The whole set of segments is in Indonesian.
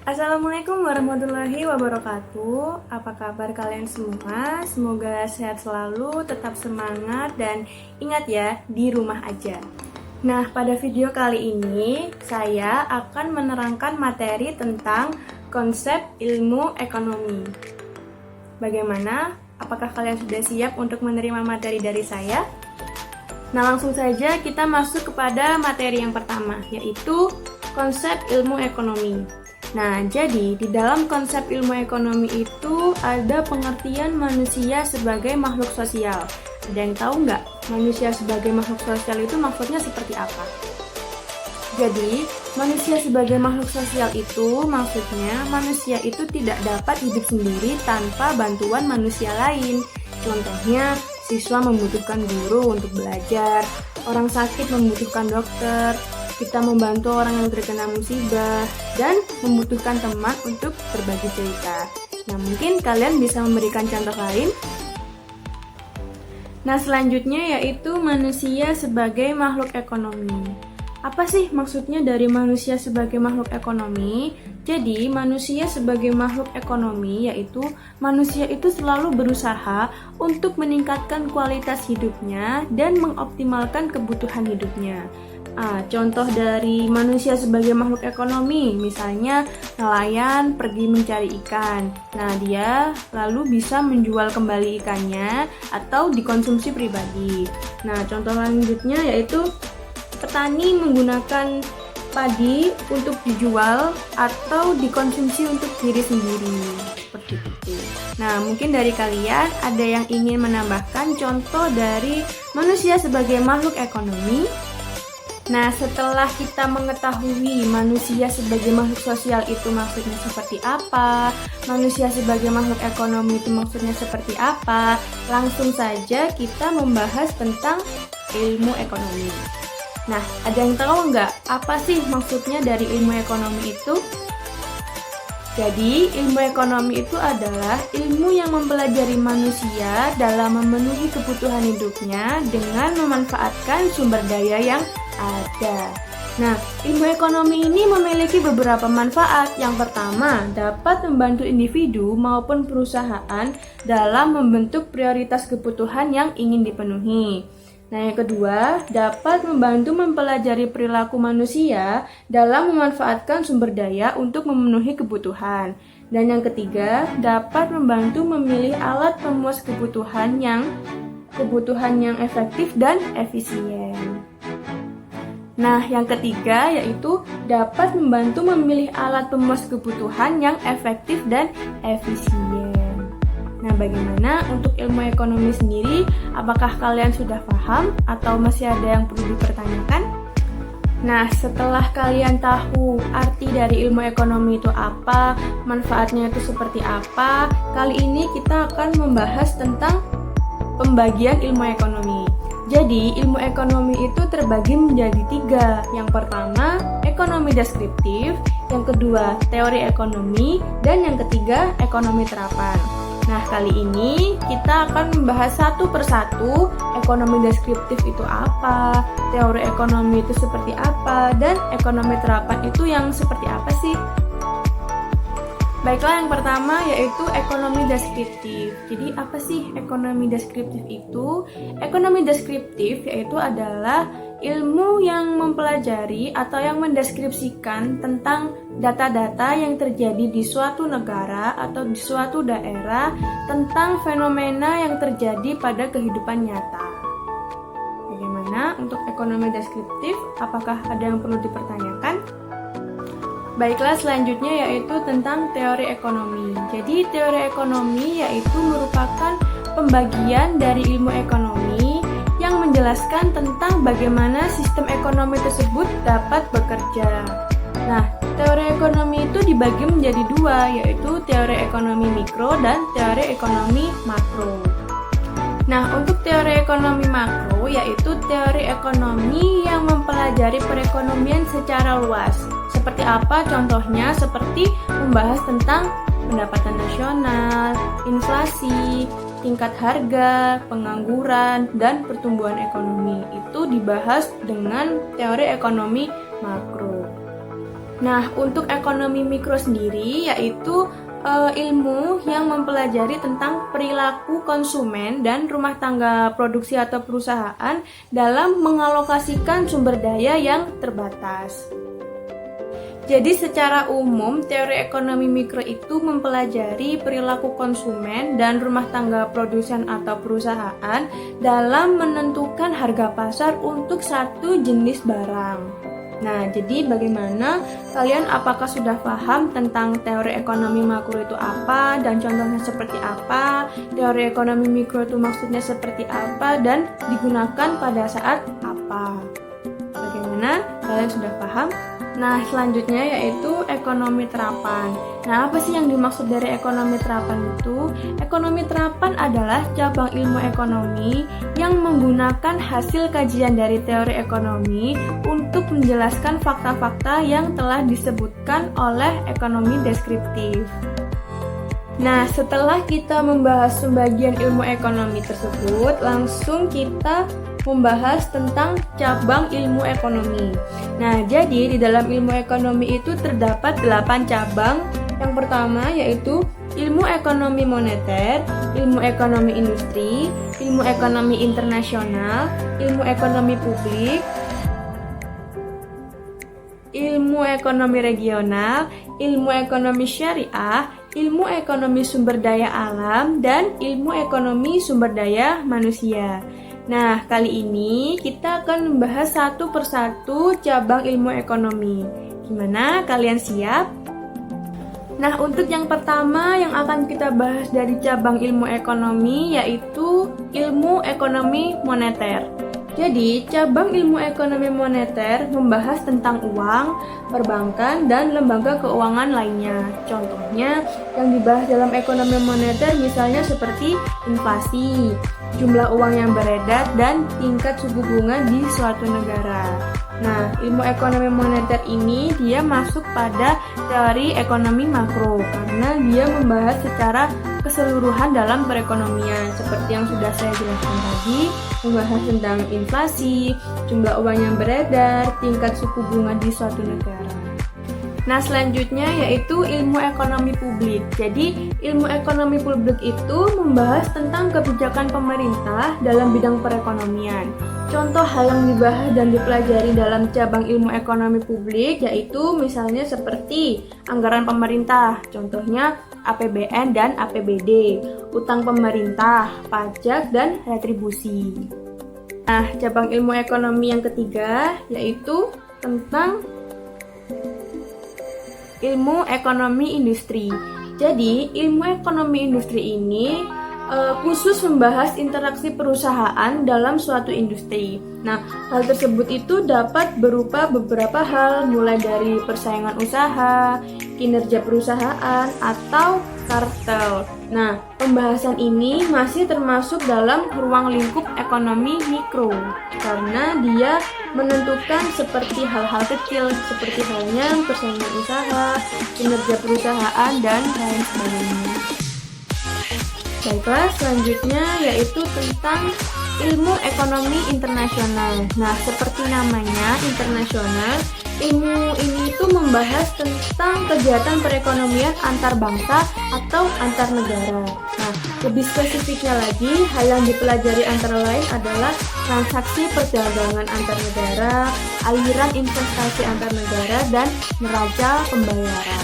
Assalamualaikum warahmatullahi wabarakatuh. Apa kabar kalian semua? Semoga sehat selalu, tetap semangat, dan ingat ya, di rumah aja. Nah, pada video kali ini saya akan menerangkan materi tentang konsep ilmu ekonomi. Bagaimana? Apakah kalian sudah siap untuk menerima materi dari saya? Nah, langsung saja kita masuk kepada materi yang pertama, yaitu konsep ilmu ekonomi. Nah, jadi di dalam konsep ilmu ekonomi itu ada pengertian manusia sebagai makhluk sosial. Ada yang tahu nggak manusia sebagai makhluk sosial itu maksudnya seperti apa? Jadi, manusia sebagai makhluk sosial itu maksudnya manusia itu tidak dapat hidup sendiri tanpa bantuan manusia lain. Contohnya, siswa membutuhkan guru untuk belajar, orang sakit membutuhkan dokter, kita membantu orang yang terkena musibah, dan membutuhkan teman untuk berbagi cerita. Nah, mungkin kalian bisa memberikan contoh lain. Nah, selanjutnya yaitu manusia sebagai makhluk ekonomi. Apa sih maksudnya dari manusia sebagai makhluk ekonomi? Jadi, manusia sebagai makhluk ekonomi yaitu manusia itu selalu berusaha untuk meningkatkan kualitas hidupnya dan mengoptimalkan kebutuhan hidupnya. Contoh dari manusia sebagai makhluk ekonomi, misalnya nelayan pergi mencari ikan. Nah, dia lalu bisa menjual kembali ikannya atau dikonsumsi pribadi. Nah, contoh selanjutnya yaitu petani menggunakan padi untuk dijual atau dikonsumsi untuk diri sendiri. Seperti itu. Nah, mungkin dari kalian ada yang ingin menambahkan contoh dari manusia sebagai makhluk ekonomi. Nah, setelah kita mengetahui manusia sebagai makhluk sosial itu maksudnya seperti apa, manusia sebagai makhluk ekonomi itu maksudnya seperti apa, langsung saja kita membahas tentang ilmu ekonomi. Nah, ada yang tahu nggak apa sih maksudnya dari ilmu ekonomi itu? Jadi, ilmu ekonomi itu adalah ilmu yang mempelajari manusia dalam memenuhi kebutuhan hidupnya dengan memanfaatkan sumber daya yang ada. Nah, ilmu ekonomi ini memiliki beberapa manfaat. Yang pertama, dapat membantu individu maupun perusahaan dalam membentuk prioritas kebutuhan yang ingin dipenuhi. Nah, yang kedua, dapat membantu mempelajari perilaku manusia dalam memanfaatkan sumber daya untuk memenuhi kebutuhan. Dan yang ketiga, dapat membantu memilih alat pemuas kebutuhan yang efektif dan efisien. Nah, yang ketiga yaitu dapat membantu memilih alat pemuas kebutuhan yang efektif dan efisien. Nah, bagaimana untuk ilmu ekonomi sendiri? Apakah kalian sudah paham atau masih ada yang perlu dipertanyakan? Nah, setelah kalian tahu arti dari ilmu ekonomi itu apa, manfaatnya itu seperti apa, kali ini kita akan membahas tentang pembagian ilmu ekonomi. Jadi, ilmu ekonomi itu terbagi menjadi 3. Yang pertama, ekonomi deskriptif, yang kedua, teori ekonomi, dan yang ketiga, ekonomi terapan. Nah, kali ini kita akan membahas satu persatu ekonomi deskriptif itu apa, teori ekonomi itu seperti apa, dan ekonomi terapan itu yang seperti apa sih? Baiklah, yang pertama yaitu ekonomi deskriptif. Jadi apa sih ekonomi deskriptif itu? Ekonomi deskriptif yaitu adalah ilmu yang mempelajari atau yang mendeskripsikan tentang data-data yang terjadi di suatu negara atau di suatu daerah tentang fenomena yang terjadi pada kehidupan nyata. Bagaimana untuk ekonomi deskriptif? Apakah ada yang perlu dipertanyakan? Baiklah, selanjutnya yaitu tentang teori ekonomi. Jadi, teori ekonomi yaitu merupakan pembagian dari ilmu ekonomi yang menjelaskan tentang bagaimana sistem ekonomi tersebut dapat bekerja. Nah, teori ekonomi itu dibagi menjadi 2, yaitu teori ekonomi mikro dan teori ekonomi makro. Nah, untuk teori ekonomi makro yaitu teori ekonomi yang mempelajari perekonomian secara luas. Seperti apa contohnya? Seperti membahas tentang pendapatan nasional, inflasi, tingkat harga, pengangguran, dan pertumbuhan ekonomi. Itu dibahas dengan teori ekonomi makro. Nah, untuk ekonomi mikro sendiri yaitu ilmu yang mempelajari tentang perilaku konsumen dan rumah tangga produksi atau perusahaan dalam mengalokasikan sumber daya yang terbatas. Jadi secara umum, teori ekonomi mikro itu mempelajari perilaku konsumen dan rumah tangga produsen atau perusahaan dalam menentukan harga pasar untuk satu jenis barang. Nah, jadi bagaimana kalian apakah sudah paham tentang teori ekonomi makro itu apa dan contohnya seperti apa, teori ekonomi mikro itu maksudnya seperti apa dan digunakan pada saat apa? Bagaimana? Kalian sudah paham? Nah, selanjutnya yaitu ekonomi terapan. Nah, apa sih yang dimaksud dari ekonomi terapan itu? Ekonomi terapan adalah cabang ilmu ekonomi yang menggunakan hasil kajian dari teori ekonomi untuk menjelaskan fakta-fakta yang telah disebutkan oleh ekonomi deskriptif. Nah, setelah kita membahas pembagian ilmu ekonomi tersebut, langsung kita membahas tentang cabang ilmu ekonomi. Nah, jadi di dalam ilmu ekonomi itu terdapat 8 cabang. Yang pertama yaitu ilmu ekonomi moneter, ilmu ekonomi industri, ilmu ekonomi internasional, ilmu ekonomi publik, ilmu ekonomi regional, ilmu ekonomi syariah, ilmu ekonomi sumber daya alam, dan ilmu ekonomi sumber daya manusia. Nah, kali ini kita akan membahas satu persatu cabang ilmu ekonomi. Gimana? Kalian siap? Nah, untuk yang pertama yang akan kita bahas dari cabang ilmu ekonomi yaitu ilmu ekonomi moneter. Jadi, cabang ilmu ekonomi moneter membahas tentang uang, perbankan, dan lembaga keuangan lainnya. Contohnya, yang dibahas dalam ekonomi moneter misalnya seperti inflasi, jumlah uang yang beredar, dan tingkat suku bunga di suatu negara. Nah, ilmu ekonomi moneter ini dia masuk pada teori ekonomi makro karena dia membahas secara keseluruhan dalam perekonomian seperti yang sudah saya jelaskan tadi, membahas tentang inflasi, jumlah uang yang beredar, tingkat suku bunga di suatu negara. Nah, selanjutnya yaitu ilmu ekonomi publik. Jadi, ilmu ekonomi publik itu membahas tentang kebijakan pemerintah dalam bidang perekonomian. Contoh hal yang dibahas dan dipelajari dalam cabang ilmu ekonomi publik yaitu misalnya seperti anggaran pemerintah, contohnya APBN dan APBD, utang pemerintah, pajak, dan retribusi. Nah, cabang ilmu ekonomi yang ketiga yaitu tentang ilmu ekonomi industri. Jadi, ilmu ekonomi industri ini khusus membahas interaksi perusahaan dalam suatu industri. Nah, hal tersebut itu dapat berupa beberapa hal, mulai dari persaingan usaha, kinerja perusahaan, atau kartel. Nah, pembahasan ini masih termasuk dalam ruang lingkup ekonomi mikro, karena dia menentukan seperti hal-hal kecil, seperti halnya persaingan usaha, kinerja perusahaan, dan lain sebagainya. Baiklah, selanjutnya yaitu tentang ilmu ekonomi internasional. Nah, seperti namanya, internasional, ilmu ini itu membahas tentang kegiatan perekonomian antar bangsa atau antar negara. Nah, lebih spesifiknya lagi, hal yang dipelajari antara lain adalah transaksi perdagangan antar negara, aliran investasi antar negara, dan neraca pembayaran.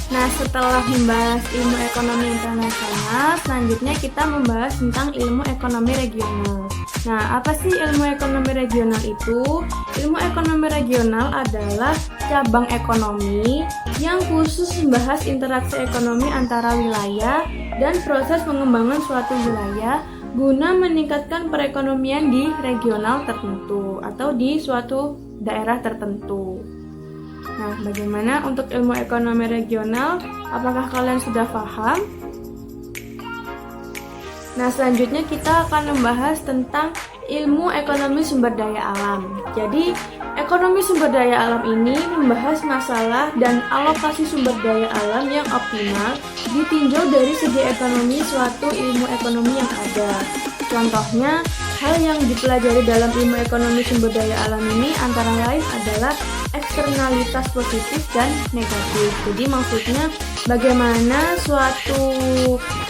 Nah, setelah membahas ilmu ekonomi internasional, selanjutnya kita membahas tentang ilmu ekonomi regional. Nah, apa sih ilmu ekonomi regional itu? Ilmu ekonomi regional adalah cabang ekonomi yang khusus membahas interaksi ekonomi antara wilayah dan proses pengembangan suatu wilayah guna meningkatkan perekonomian di regional tertentu atau di suatu daerah tertentu. Nah, bagaimana untuk ilmu ekonomi regional? Apakah kalian sudah paham? Nah, selanjutnya kita akan membahas tentang ilmu ekonomi sumber daya alam. Jadi, ekonomi sumber daya alam ini membahas masalah dan alokasi sumber daya alam yang optimal ditinjau dari segi ekonomi suatu ilmu ekonomi yang ada. Contohnya, hal yang dipelajari dalam ilmu ekonomi sumber daya alam ini antara lain adalah eksternalitas positif dan negatif. Jadi maksudnya bagaimana suatu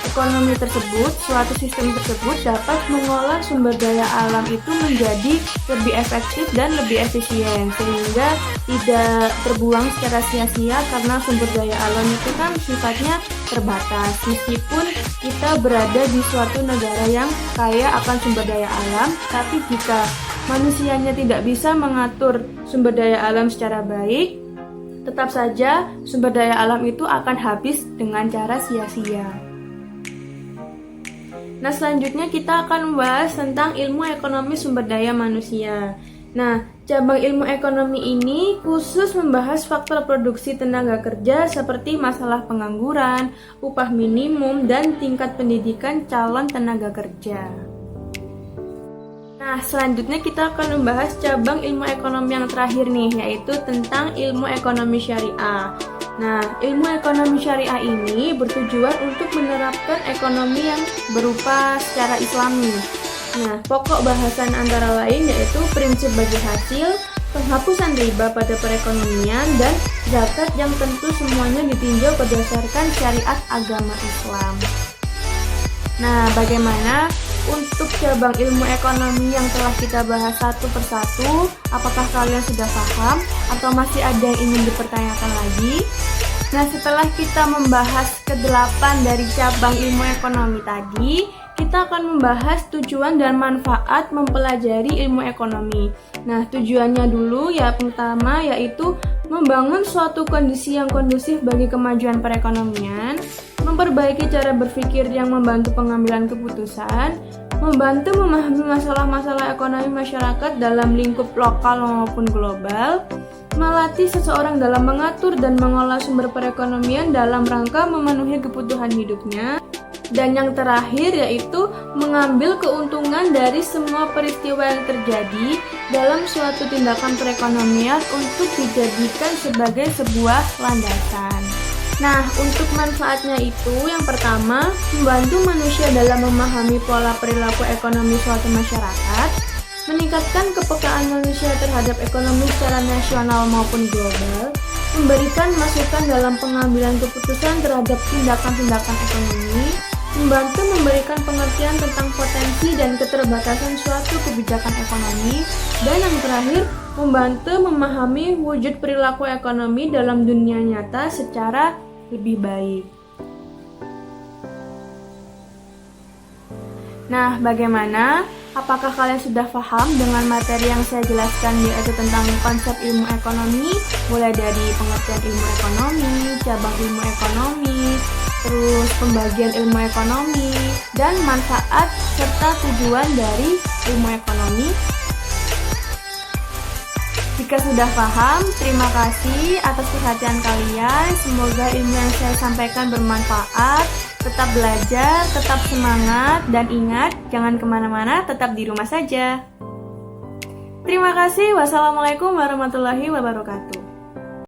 ekonomi tersebut, suatu sistem tersebut dapat mengolah sumber daya alam itu menjadi lebih efektif dan lebih efisien, sehingga tidak terbuang secara sia-sia karena sumber daya alam itu kan sifatnya terbatas. Meskipun kita berada di suatu negara yang kaya akan sumber daya alam, tapi jika manusianya tidak bisa mengatur sumber daya alam secara baik, tetap saja sumber daya alam itu akan habis dengan cara sia-sia. Nah, selanjutnya kita akan membahas tentang ilmu ekonomi sumber daya manusia. Nah, cabang ilmu ekonomi ini khusus membahas faktor produksi tenaga kerja seperti masalah pengangguran, upah minimum, dan tingkat pendidikan calon tenaga kerja. Nah, selanjutnya kita akan membahas cabang ilmu ekonomi yang terakhir nih, yaitu tentang ilmu ekonomi syariah. Nah, ilmu ekonomi syariah ini bertujuan untuk menerapkan ekonomi yang berupa secara islami. Nah, pokok bahasan antara lain yaitu prinsip bagi hasil, penghapusan riba pada perekonomian, dan zakat yang tentu semuanya ditinjau berdasarkan syariat agama Islam. Nah, bagaimana untuk cabang ilmu ekonomi yang telah kita bahas satu persatu? Apakah kalian sudah paham atau masih ada yang ingin dipertanyakan lagi? Nah, setelah kita membahas ke-8 dari cabang ilmu ekonomi tadi, kita akan membahas tujuan dan manfaat mempelajari ilmu ekonomi. Nah, tujuannya dulu ya pertama yaitu membangun suatu kondisi yang kondusif bagi kemajuan perekonomian, memperbaiki cara berpikir yang membantu pengambilan keputusan, membantu memahami masalah-masalah ekonomi masyarakat dalam lingkup lokal maupun global, melatih seseorang dalam mengatur dan mengolah sumber perekonomian dalam rangka memenuhi kebutuhan hidupnya, dan yang terakhir yaitu mengambil keuntungan dari semua peristiwa yang terjadi dalam suatu tindakan perekonomian untuk dijadikan sebagai sebuah landasan. Nah, untuk manfaatnya itu yang pertama, membantu manusia dalam memahami pola perilaku ekonomi suatu masyarakat, meningkatkan kepekaan manusia terhadap ekonomi secara nasional maupun global, memberikan masukan dalam pengambilan keputusan terhadap tindakan-tindakan ekonomi, membantu memberikan pengertian tentang potensi dan keterbatasan suatu kebijakan ekonomi, dan yang terakhir, membantu memahami wujud perilaku ekonomi dalam dunia nyata secara lebih baik. Nah, bagaimana? Apakah kalian sudah paham dengan materi yang saya jelaskan, yaitu tentang konsep ilmu ekonomi, mulai dari pengertian ilmu ekonomi, cabang ilmu ekonomi, terus pembagian ilmu ekonomi, dan manfaat serta tujuan dari ilmu ekonomi? Jika sudah paham, terima kasih atas perhatian kalian. Semoga ilmu yang saya sampaikan bermanfaat. Tetap belajar, tetap semangat, dan ingat, jangan kemana-mana, tetap di rumah saja. Terima kasih. Wassalamualaikum warahmatullahi wabarakatuh.